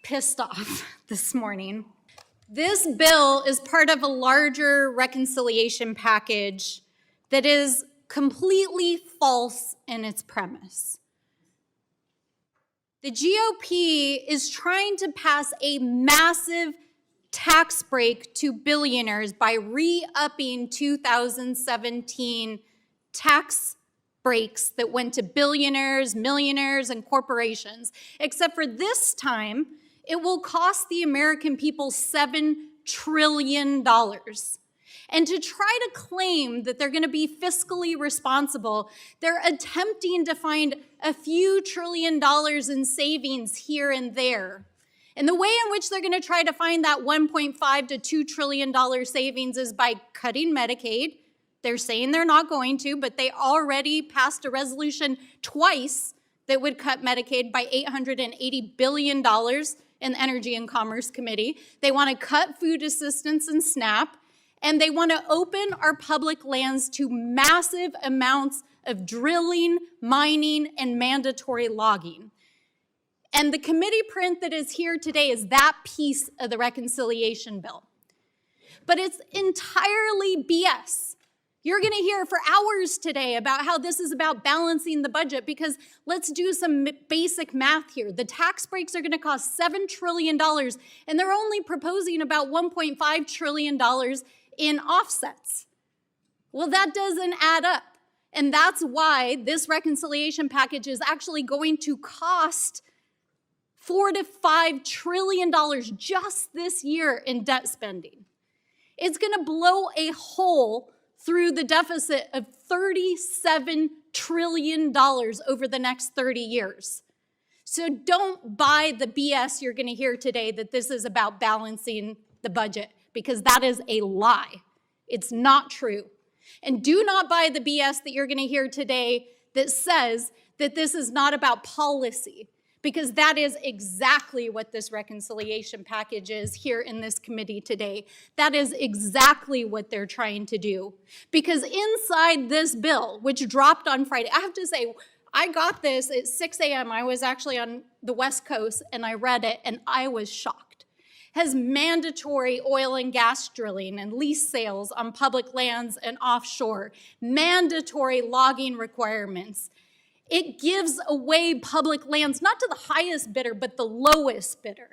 pissed off this morning. This bill is part of a larger reconciliation package that is completely false in its premise. The GOP is trying to pass a massive tax break to billionaires by re-upping 2017 tax breaks that went to billionaires, millionaires, and corporations. Except for this time, it will cost the American people $7 trillion. And to try to claim that they're going to be fiscally responsible, they're attempting to find a few $1 trillion in savings here and there. And the way in which they're going to try to find that $1.5 to $2 trillion savings is by cutting Medicaid. They're saying they're not going to, but they already passed a resolution twice that would cut Medicaid by $880 billion in the Energy and Commerce Committee. They want to cut food assistance and SNAP, and they want to open our public lands to massive amounts of drilling, mining, and mandatory logging. And the committee print that is here today is that piece of the reconciliation bill. But it's entirely BS. You're going to hear for hours today about how this is about balancing the budget, because let's do some basic math here. The tax breaks are going to cost $7 trillion, and they're only proposing about $1.5 trillion in offsets. Well, that doesn't add up. And that's why this reconciliation package is actually going to cost $4 to $5 trillion just this year in debt spending. It's going to blow a hole through the deficit of $37 trillion over the next 30 years. So don't buy the BS you're going to hear today that this is about balancing the budget, because that is a lie. It's not true. And do not buy the BS that you're going to hear today that says that this is not about policy, because that is exactly what this reconciliation package is here in this committee today. That is exactly what they're trying to do. Because inside this bill, which dropped on Friday, I have to say, I got this at 6 a.m. I was actually on the West Coast, and I read it, and I was shocked. Has mandatory oil and gas drilling and lease sales on public lands and offshore, mandatory logging requirements. It gives away public lands, not to the highest bidder, but the lowest bidder.